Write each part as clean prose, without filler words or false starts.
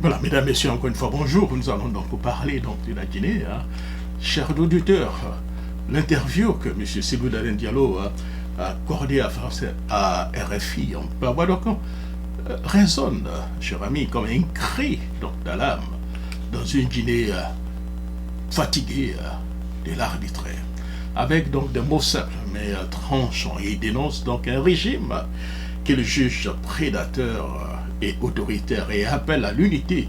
Voilà, mesdames, messieurs, encore une fois, bonjour. Nous allons donc parler de la Guinée. Chers auditeurs, l'interview que M. Cellou Dalein Diallo a accordée à RFI, on peut avoir donc résonne, cher ami, comme un cri d'alarme dans une Guinée fatiguée de l'arbitraire. Avec donc des mots simples mais tranchants, il dénonce donc un régime qu'il juge prédateur et autoritaire et appelle à l'unité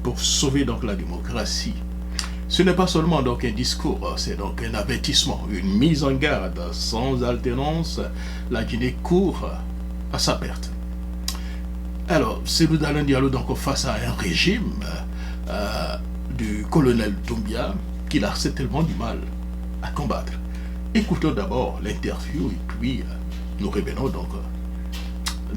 pour sauver donc la démocratie. Ce n'est pas seulement donc un discours, c'est donc un avertissement, une mise en garde. Sans alternance, la Guinée court à sa perte. Alors, Cellou Dalein Diallo donc face à un régime du colonel Doumbia qu'il a certainement du mal à combattre. Écoutons d'abord l'interview et puis nous revenons donc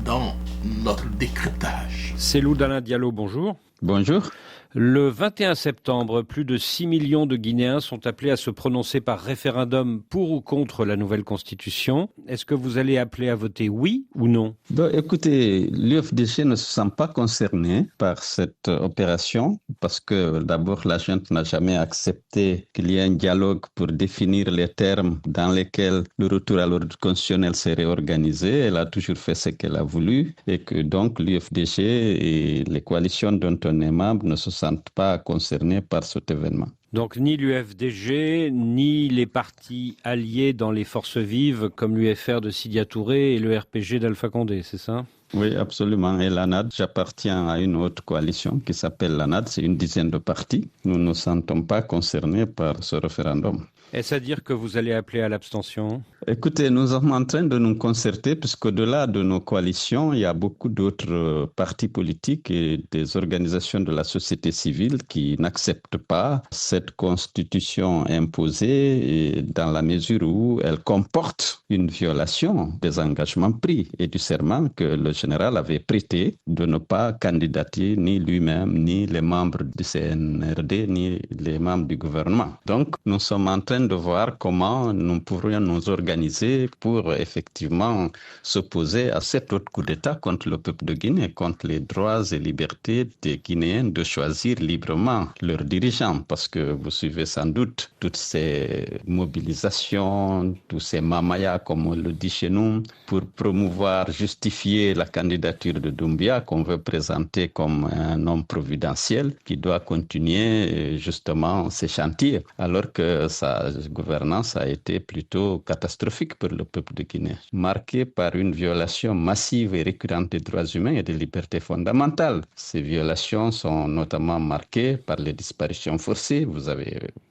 dans notre décryptage. Cellou Dalein Diallo, bonjour. Bonjour. Le 21 septembre, plus de 6 millions de Guinéens sont appelés à se prononcer par référendum pour ou contre la nouvelle constitution. Est-ce que vous allez appeler à voter oui ou non? Écoutez, l'UFDG ne se sent pas concerné par cette opération parce que d'abord la junte n'a jamais accepté qu'il y ait un dialogue pour définir les termes dans lesquels le retour à l'ordre constitutionnel serait organisé. Elle a toujours fait ce qu'elle a voulu et que donc l'UFDG et les coalitions dont on est membre ne se sentent pas concernés par cet événement. Donc ni l'UFDG, ni les partis alliés dans les forces vives comme l'UFR de Sidia Touré et le RPG d'Alpha Condé, c'est ça? Oui, absolument. Et l'ANAD, j'appartiens à une autre coalition qui s'appelle l'ANAD, c'est une dizaine de partis. Nous ne nous sentons pas concernés par ce référendum. Est-ce à dire que vous allez appeler à l'abstention? Écoutez, nous sommes en train de nous concerter puisqu'au-delà de nos coalitions, il y a beaucoup d'autres partis politiques et des organisations de la société civile qui n'acceptent pas cette constitution imposée dans la mesure où elle comporte une violation des engagements pris et du serment que le général avait prêté de ne pas candidater ni lui-même, ni les membres du CNRD, ni les membres du gouvernement. Donc, nous sommes en train de voir comment nous pourrions nous organiser pour effectivement s'opposer à cet autre coup d'État contre le peuple de Guinée, contre les droits et libertés des Guinéens de choisir librement leurs dirigeants. Parce que vous suivez sans doute toutes ces mobilisations, tous ces mamayas, comme on le dit chez nous, pour promouvoir, justifier la candidature de Doumbia qu'on veut présenter comme un homme providentiel qui doit continuer justement ses chantiers, alors que sa gouvernance a été plutôt catastrophique pour le peuple de Guinée, marquée par une violation massive et récurrente des droits humains et des libertés fondamentales. Ces violations sont notamment marquées par les disparitions forcées. Vous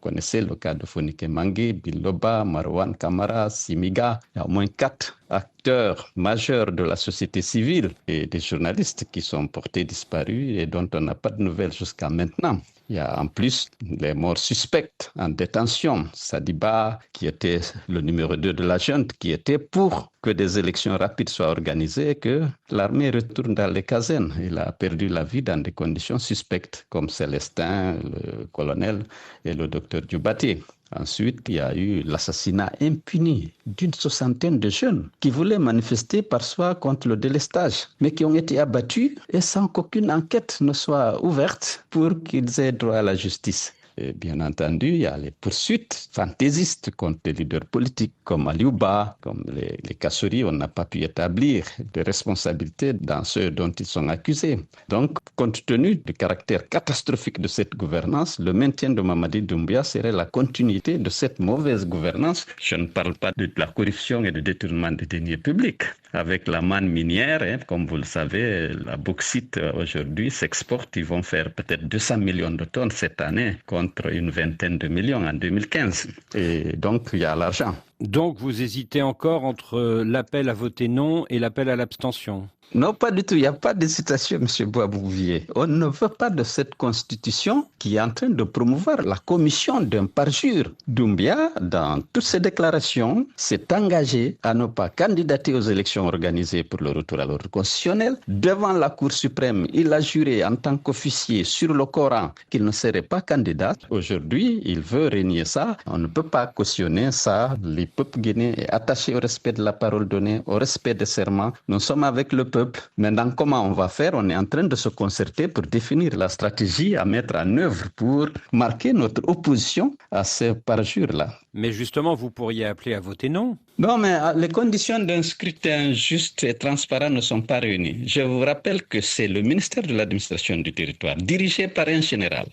connaissez le cas de Fonike Mangue, Biloba, Marwan Kamara, Simiga. Il y a au moins 4 acteurs majeurs de la société civile et des journalistes qui sont portés disparus et dont on n'a pas de nouvelles jusqu'à maintenant. Il y a en plus les morts suspectes en détention. Sadiba, qui était le numéro 2 de la junte, qui était pour que des élections rapides soient organisées et que l'armée retourne dans les casernes. Il a perdu la vie dans des conditions suspectes, comme Célestin, le colonel, et le docteur Dioubati. Ensuite, il y a eu l'assassinat impuni d'une 60aine de jeunes qui voulaient manifester par soi contre le délestage, mais qui ont été abattus et sans qu'aucune enquête ne soit ouverte pour qu'ils aient droit à la justice. Et bien entendu, il y a les poursuites fantaisistes contre les leaders politiques comme Aliouba, comme les Kassouri. On n'a pas pu établir de responsabilité dans ceux dont ils sont accusés. Donc, compte tenu du caractère catastrophique de cette gouvernance, le maintien de Mamadi Doumbia serait la continuité de cette mauvaise gouvernance. Je ne parle pas de la corruption et du détournement des deniers publics. Avec la manne minière, comme vous le savez, la bauxite aujourd'hui s'exporte. Ils vont faire peut-être 200 millions de tonnes cette année contre une vingtaine de millions en 2015. Et donc, il y a l'argent. Donc, vous hésitez encore entre l'appel à voter non et l'appel à l'abstention? Non, pas du tout. Il n'y a pas d'hésitation, M. Boisbouvier. On ne veut pas de cette constitution qui est en train de promouvoir la commission d'un parjure. Doumbia, dans toutes ses déclarations, s'est engagé à ne pas candidater aux élections organisées pour le retour à l'ordre constitutionnel. Devant la Cour suprême, il a juré en tant qu'officier sur le Coran qu'il ne serait pas candidat. Aujourd'hui, il veut régner ça. On ne peut pas cautionner ça. Le peuple guinéen est attaché au respect de la parole donnée, au respect des serments. Nous sommes avec le peuple. peuple. Maintenant, comment on va faire? On est en train de se concerter pour définir la stratégie à mettre en œuvre pour marquer notre opposition à ce parjure-là. Mais justement, vous pourriez appeler à voter non. Non, mais les conditions d'un scrutin juste et transparent ne sont pas réunies. Je vous rappelle que c'est le ministère de l'administration du territoire, dirigé par un général,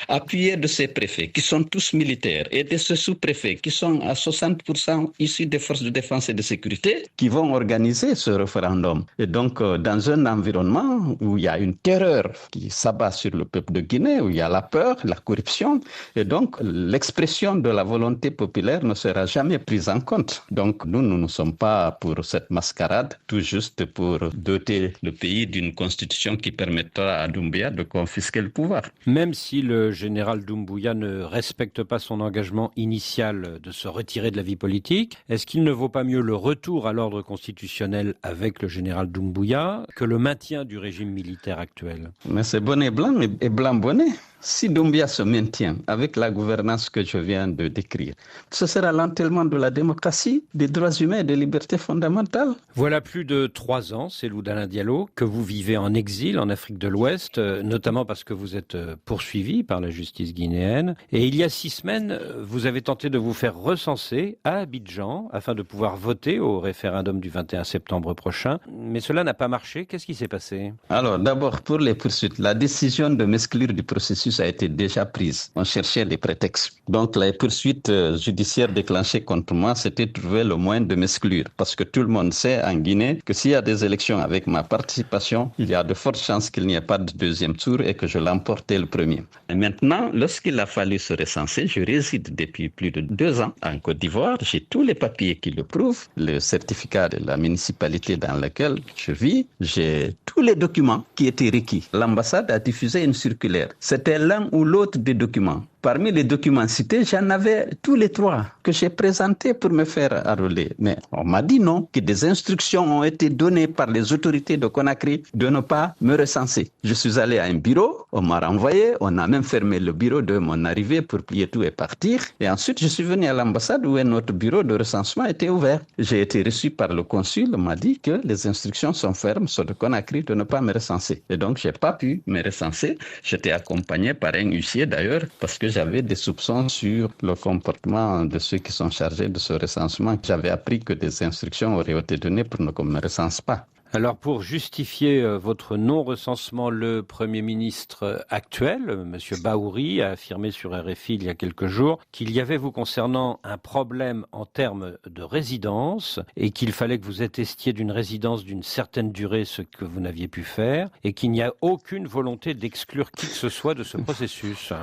appuyé de ses préfets, qui sont tous militaires, et de ce sous-préfet, qui sont à 60% issus des forces de défense et de sécurité, qui vont organiser ce référendum. Et donc, dans un environnement où il y a une terreur qui s'abat sur le peuple de Guinée, où il y a la peur, la corruption, et donc l'expression de la volonté populaire ne sera jamais prise en compte. Donc, nous ne sommes pas pour cette mascarade, tout juste pour doter le pays d'une constitution qui permettra à Doumbouya de confisquer le pouvoir. Même si le général Doumbouya ne respecte pas son engagement initial de se retirer de la vie politique, est-ce qu'il ne vaut pas mieux le retour à l'ordre constitutionnel avec le général Doumbouya que le maintien du régime militaire actuel? Mais c'est bonnet blanc et blanc bonnet. Si Doumbouya se maintient avec la gouvernance que je viens de décrire, ce sera l'entêlement de la démocratie, des droits humains et des libertés fondamentales. Voilà plus de 3 ans, Cellou Dalein Diallo, que vous vivez en exil en Afrique de l'Ouest, notamment parce que vous êtes poursuivi par la justice guinéenne. Et il y a 6 semaines, vous avez tenté de vous faire recenser à Abidjan afin de pouvoir voter au référendum du 21 septembre prochain. Mais cela n'a pas marché. Qu'est-ce qui s'est passé? Alors d'abord, pour les poursuites, la décision de m'exclure du processus a été déjà prise. On cherchait des prétextes. Donc les poursuites judiciaires déclenchées contre moi, c'était trouver le moyen de m'exclure. Parce que tout le monde sait en Guinée que s'il y a des élections avec ma participation, il y a de fortes chances qu'il n'y ait pas de deuxième tour et que je l'emporte le premier. Et maintenant, lorsqu'il a fallu se recenser, je réside depuis plus de 2 ans en Côte d'Ivoire. J'ai tous les papiers qui le prouvent, le certificat de la municipalité dans laquelle je vis. J'ai tous les documents qui étaient requis. L'ambassade a diffusé une circulaire. C'était l'un ou l'autre des documents. Parmi les documents cités, j'en avais tous les 3 que j'ai présentés pour me faire enrôler. Mais on m'a dit non, que des instructions ont été données par les autorités de Conakry de ne pas me recenser. Je suis allé à un bureau, on m'a renvoyé, on a même fermé le bureau de mon arrivée pour plier tout et partir. Et ensuite, je suis venu à l'ambassade où notre bureau de recensement était ouvert. J'ai été reçu par le consul, on m'a dit que les instructions sont fermes sur le Conakry de ne pas me recenser. Et donc, je n'ai pas pu me recenser. J'étais accompagné par un huissier d'ailleurs, parce que j'avais des soupçons sur le comportement de ceux qui sont chargés de ce recensement. J'avais appris que des instructions auraient été données pour ne qu'on ne me recense pas. Alors pour justifier votre non-recensement, le Premier ministre actuel, M. Bahouri, a affirmé sur RFI il y a quelques jours qu'il y avait vous concernant un problème en termes de résidence et qu'il fallait que vous attestiez d'une résidence d'une certaine durée, ce que vous n'aviez pu faire, et qu'il n'y a aucune volonté d'exclure qui que ce soit de ce processus.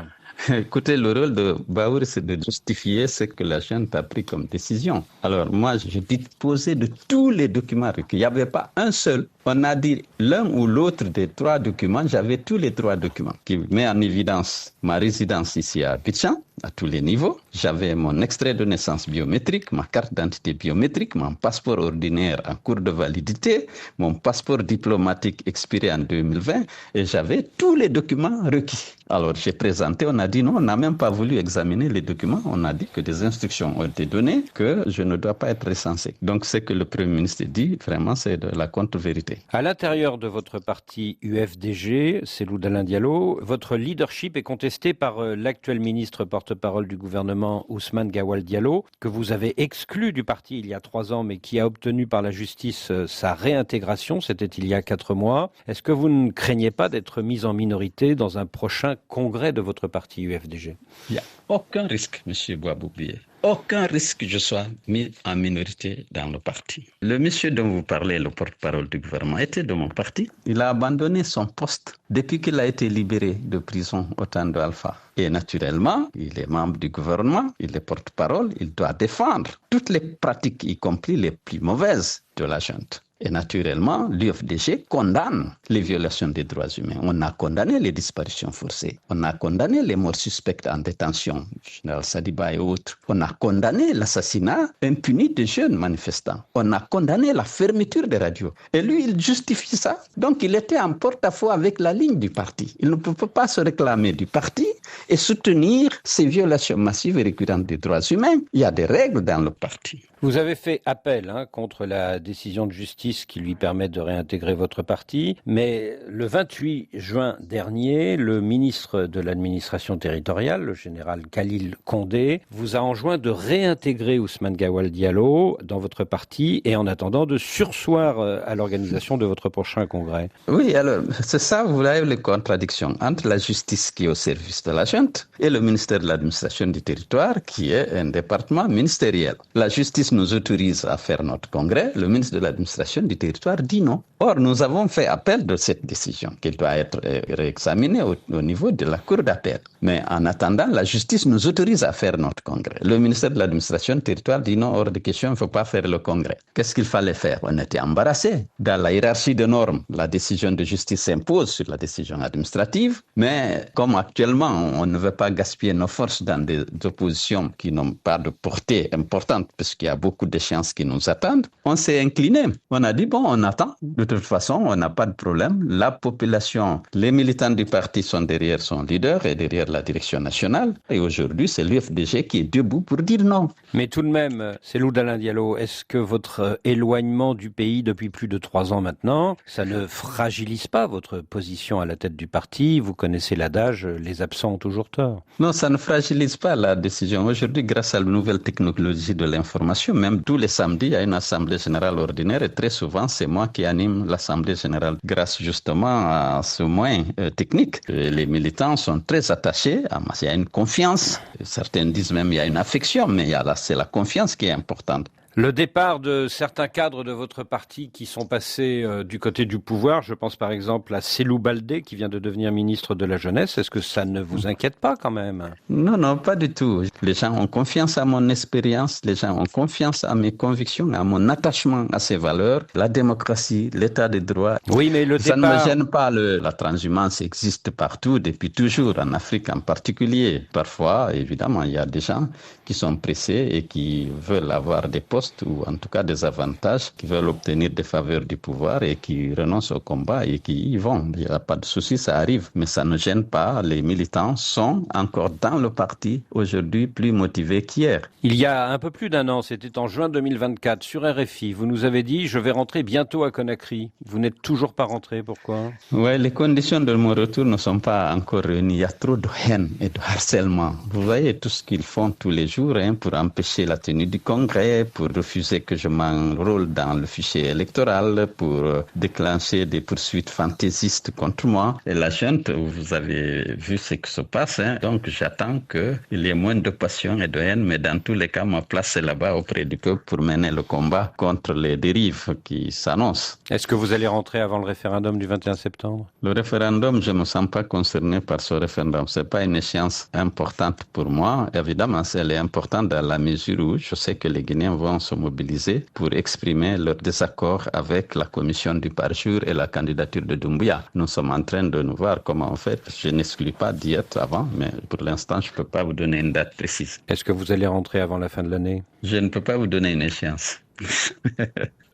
Écoutez, le rôle de Bahouri, c'est de justifier ce que la junte a pris comme décision. Alors moi, je disposais de tous les documents requis. Il n'y avait pas un seul. On a dit l'un ou l'autre des 3 documents. J'avais tous les 3 documents qui met en évidence ma résidence ici à Abidjan, à tous les niveaux. J'avais mon extrait de naissance biométrique, ma carte d'identité biométrique, mon passeport ordinaire en cours de validité, mon passeport diplomatique expiré en 2020 et j'avais tous les documents requis. Alors j'ai présenté, on a dit non, on n'a même pas voulu examiner les documents. On a dit que des instructions ont été données, que je ne dois pas être recensé. Donc ce que le Premier ministre dit, vraiment, c'est de la contre-vérité. À l'intérieur de votre parti UFDG, Cellou Dalein Diallo, votre leadership est contesté par l'actuel ministre porte-parole du gouvernement Ousmane Gawal Diallo, que vous avez exclu du parti il y a 3 ans, mais qui a obtenu par la justice sa réintégration, c'était il y a 4 mois. Est-ce que vous ne craignez pas d'être mis en minorité dans un prochain congrès de votre parti UFDG? Il n'y a aucun risque, M. Boisboublier. Aucun risque que je sois mis en minorité dans le parti. Le monsieur dont vous parlez, le porte-parole du gouvernement, était de mon parti. Il a abandonné son poste depuis qu'il a été libéré de prison au temps de Alpha. Et naturellement, il est membre du gouvernement, il est porte-parole, il doit défendre toutes les pratiques, y compris les plus mauvaises de la junte. Et naturellement, l'UFDG condamne les violations des droits humains. On a condamné les disparitions forcées. On a condamné les morts suspectes en détention, Général Sadiba et autres. On a condamné l'assassinat impuni de jeunes manifestants. On a condamné la fermeture des radios. Et lui, il justifie ça. Donc, il était en porte-à-faux avec la ligne du parti. Il ne peut pas se réclamer du parti et soutenir ces violations massives et récurrentes des droits humains. Il y a des règles dans le parti. Vous avez fait appel contre la décision de justice justice qui lui permet de réintégrer votre parti. Mais le 28 juin dernier, le ministre de l'administration territoriale, le général Khalil Condé, vous a enjoint de réintégrer Ousmane Gawal Diallo dans votre parti et en attendant de surseoir à l'organisation de votre prochain congrès. Oui, alors, c'est ça, vous avez les contradictions entre la justice qui est au service de la junte et le ministère de l'administration du territoire qui est un département ministériel. La justice nous autorise à faire notre congrès, le ministre de l'administration du territoire dit non. Or, nous avons fait appel de cette décision qui doit être réexaminée au niveau de la cour d'appel. Mais en attendant, la justice nous autorise à faire notre congrès. Le ministère de l'administration du territoire dit non, hors de question, il ne faut pas faire le congrès. Qu'est-ce qu'il fallait faire? On était embarrassés. Dans la hiérarchie de normes, la décision de justice s'impose sur la décision administrative, mais comme actuellement, on ne veut pas gaspiller nos forces dans des oppositions qui n'ont pas de portée importante, puisqu'il y a beaucoup d'échéances qui nous attendent, on s'est incliné. On a dit, bon, on attend. De toute façon, on n'a pas de problème. La population, les militants du parti sont derrière son leader et derrière la direction nationale. Et aujourd'hui, c'est l'UFDG qui est debout pour dire non. Mais tout de même, Cellou Dalein Diallo, est-ce que votre éloignement du pays depuis plus de 3 ans maintenant, ça ne fragilise pas votre position à la tête du parti? Vous connaissez l'adage, les absents ont toujours tort. Non, ça ne fragilise pas la décision. Aujourd'hui, grâce à la nouvelle technologie de l'information, même tous les samedis, il y a une assemblée générale ordinaire et très souvent, c'est moi qui anime l'assemblée générale. Grâce justement à ce moyen technique, les militants sont très attachés. Il y a une confiance. Certains disent même qu'il y a une affection, mais c'est la confiance qui est importante. Le départ de certains cadres de votre parti qui sont passés du côté du pouvoir, je pense par exemple à Cellou Baldé qui vient de devenir ministre de la Jeunesse, est-ce que ça ne vous inquiète pas quand même? Non, pas du tout. Les gens ont confiance à mon expérience, les gens ont confiance à mes convictions, à mon attachement à ces valeurs, la démocratie, l'état de droit. Oui, mais ça ne me gêne pas. La transhumance existe partout, depuis toujours, en Afrique en particulier. Parfois, évidemment, il y a des gens qui sont pressés et qui veulent avoir des postes ou en tout cas des avantages, qui veulent obtenir des faveurs du pouvoir et qui renoncent au combat et qui y vont. Il n'y a pas de souci, ça arrive. Mais ça ne gêne pas. Les militants sont encore dans le parti aujourd'hui plus motivés qu'hier. Il y a un peu plus d'un an, c'était en juin 2024, sur RFI, vous nous avez dit « Je vais rentrer bientôt à Conakry ». Vous n'êtes toujours pas rentré, pourquoi? Oui, les conditions de mon retour ne sont pas encore réunies. Il y a trop de haine et de harcèlement. Vous voyez tout ce qu'ils font tous les jours pour empêcher la tenue du congrès, pour refuser que je m'enrôle dans le fichier électoral, pour déclencher des poursuites fantaisistes contre moi. Et la junte, vous avez vu ce qui se passe, donc j'attends qu'il y ait moins de passion et de haine, mais dans tous les cas, ma place est là-bas auprès du peuple pour mener le combat contre les dérives qui s'annoncent. Est-ce que vous allez rentrer avant le référendum du 21 septembre? Le référendum, je ne me sens pas concerné par ce référendum. Ce n'est pas une échéance importante pour moi. Évidemment, elle est importante dans la mesure où je sais que les Guinéens vont se mobiliser pour exprimer leur désaccord avec la commission du parjure et la candidature de Doumbouya. Nous sommes en train de nous voir comment on fait. Je n'exclus pas d'y être avant, mais pour l'instant, je ne peux pas vous donner une date précise. Est-ce que vous allez rentrer avant la fin de l'année? Je ne peux pas vous donner une échéance.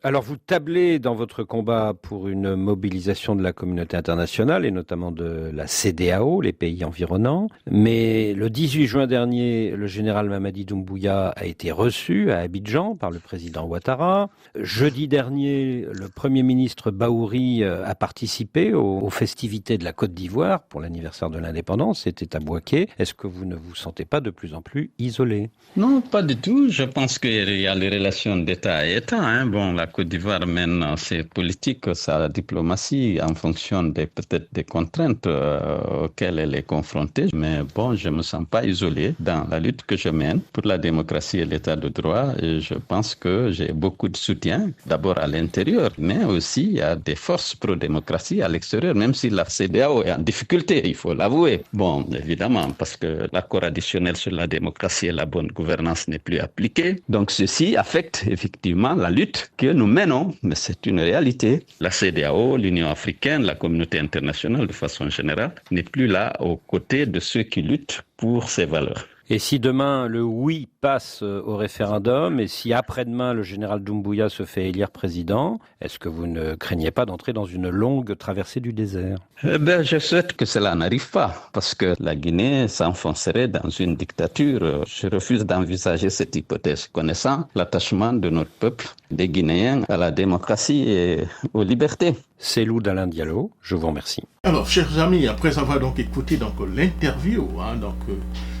Alors vous tablez dans votre combat pour une mobilisation de la communauté internationale et notamment de la CEDEAO, les pays environnants. Mais le 18 juin dernier, le général Mamadi Doumbouya a été reçu à Abidjan par le président Ouattara. Jeudi dernier, le Premier ministre Bahouri a participé aux festivités de la Côte d'Ivoire pour l'anniversaire de l'indépendance. C'était à Bouaké. Est-ce que vous ne vous sentez pas de plus en plus isolé? Non, pas du tout. Je pense qu'il y a les relations d'État à État. Bon, la Côte d'Ivoire mène ses politiques, sa diplomatie en fonction peut-être des contraintes auxquelles elle est confrontée. Mais bon, je ne me sens pas isolé dans la lutte que je mène pour la démocratie et l'état de droit. Et je pense que j'ai beaucoup de soutien, d'abord à l'intérieur, mais aussi il y a des forces pro-démocratie à l'extérieur, même si la CEDEAO est en difficulté, il faut l'avouer. Bon, évidemment, parce que l'accord additionnel sur la démocratie et la bonne gouvernance n'est plus appliqué. Donc ceci affecte effectivement la lutte que nous menons, mais c'est une réalité. La CEDEAO, l'Union africaine, la communauté internationale de façon générale n'est plus là aux côtés de ceux qui luttent pour ces valeurs. Et si demain le oui passe au référendum et si après-demain le général Doumbouya se fait élire président, est-ce que vous ne craignez pas d'entrer dans une longue traversée du désert? Je souhaite que cela n'arrive pas, parce que la Guinée s'enfoncerait dans une dictature. Je refuse d'envisager cette hypothèse, connaissant l'attachement de notre peuple, des Guinéens, à la démocratie et aux libertés. Cellou Dalein Diallo, je vous remercie. Alors, chers amis, après avoir donc écouté l'interview,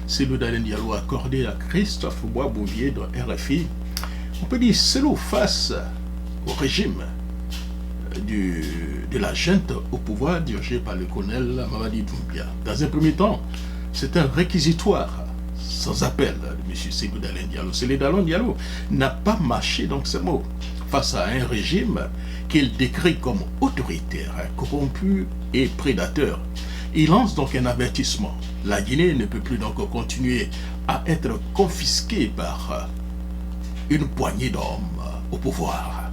Cellou Dalein Diallo accordé à Christophe Boisbouvier de RFI, on peut dire Cellou face au régime de la junte au pouvoir dirigée par le colonel Mamadi Doumbouya. Dans un premier temps, c'est un réquisitoire sans appel de M. Cellou Dalein Diallo. Cellou Dalein Diallo n'a pas mâché donc ce mot face à un régime qu'il décrit comme autoritaire, corrompu et prédateur. Il lance donc un avertissement. La Guinée ne peut plus donc continuer à être confisquée par une poignée d'hommes au pouvoir.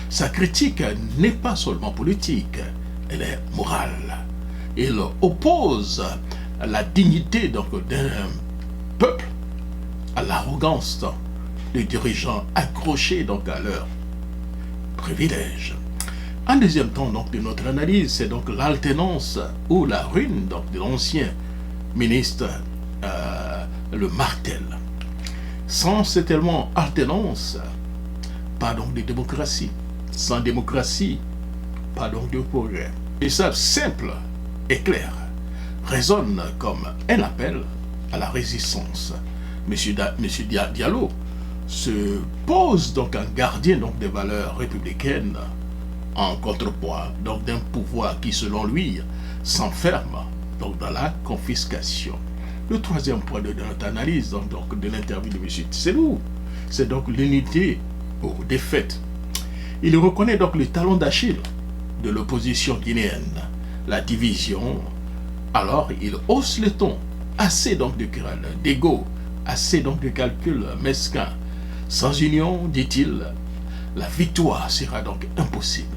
Sa critique n'est pas seulement politique, elle est morale. Il oppose la dignité donc d'un peuple à l'arrogance de dirigeants accrochés donc à leur privilège. En deuxième temps donc de notre analyse, c'est donc l'alternance ou la ruine donc de l'ancien ministre le Martel. Sans cette tellement alternance, pas donc de démocratie. Sans démocratie, pas donc de progrès. Et ça, simple et clair, résonne comme un appel à la résistance. Monsieur Diallo se pose donc un gardien donc des valeurs républicaines en contrepoids donc d'un pouvoir qui, selon lui, s'enferme donc dans la confiscation. Le troisième point de notre analyse donc de l'interview de M. Cellou, c'est donc l'unité aux défaites. Il reconnaît donc le talon d'Achille de l'opposition guinéenne, la division. Alors il hausse le ton, assez donc de querelle, d'ego, assez donc de calcul mesquin. Sans union, dit-il, la victoire sera donc impossible.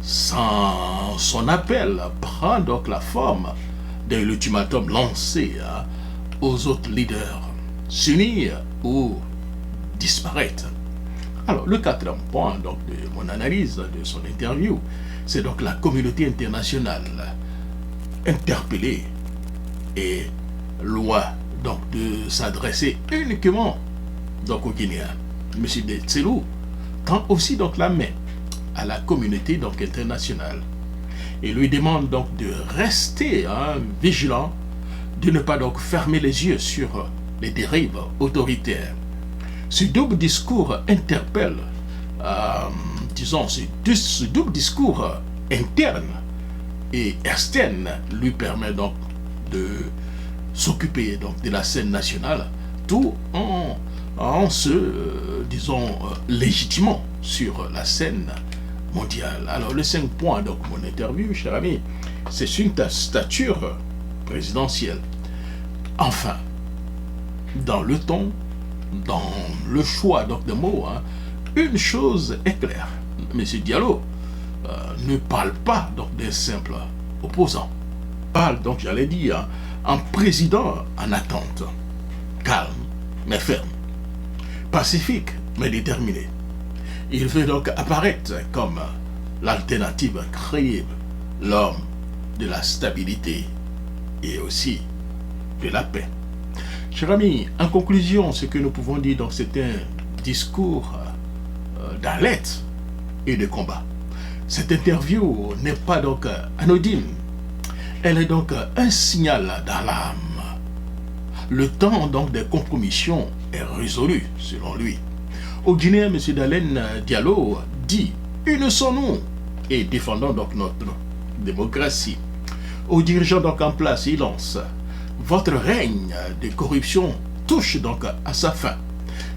Son appel prend donc la forme d'un ultimatum lancé aux autres leaders, s'unir ou disparaître. Alors, le quatrième point donc, de mon analyse de son interview, c'est donc la communauté internationale interpellée et loin donc de s'adresser uniquement donc aux Guinéens. M. Cellou tend aussi donc la main à la communauté donc internationale et lui demande donc de rester vigilant, de ne pas donc fermer les yeux sur les dérives autoritaires. Ce double discours interpelle, ce double discours interne et externe lui permet donc de s'occuper donc de la scène nationale tout en se, légitimant sur la scène mondiale. Alors, les 5 points, donc, mon interview, cher ami, c'est une stature présidentielle. Enfin, dans le ton, dans le choix donc, de mots, une chose est claire. M. Diallo ne parle pas donc d'un simple opposant. Parle donc, j'allais dire, un président en attente, calme mais ferme, pacifique mais déterminé. Il veut donc apparaître comme l'alternative crédible, l'homme de la stabilité et aussi de la paix. Chers amis, en conclusion, ce que nous pouvons dire, donc, c'est un discours d'alerte et de combat. Cette interview n'est pas donc anodine. Elle est donc un signal d'alarme. Le temps donc des compromissions est résolu, selon lui. Au Guinéen, M. Dalein Diallo dit « Unissons-nous » et défendons donc notre démocratie. Aux dirigeants donc en place, il lance « Votre règne de corruption touche donc à sa fin. »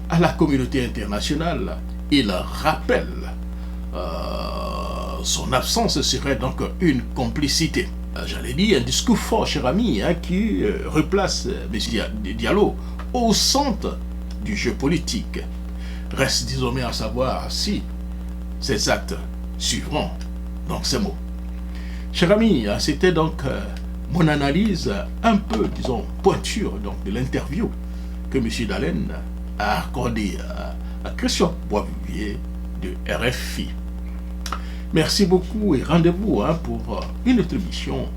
À la communauté internationale, il rappelle son absence serait donc une complicité. J'allais dire un discours fort, cher ami, qui replace M. Diallo au centre du jeu politique. Reste désormais à savoir si ces actes suivront donc ces mots. Cher ami, c'était donc mon analyse un peu, disons, pointure donc, de l'interview que M. Dallène a accordé à Christian Boisvivier de RFI. Merci beaucoup et rendez-vous pour une autre émission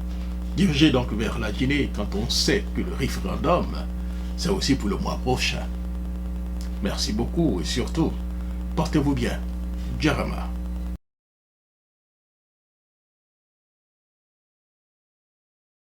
dirigée donc vers la Guinée quand on sait que le référendum, c'est aussi pour le mois prochain. Merci beaucoup et surtout, portez-vous bien. Djarama.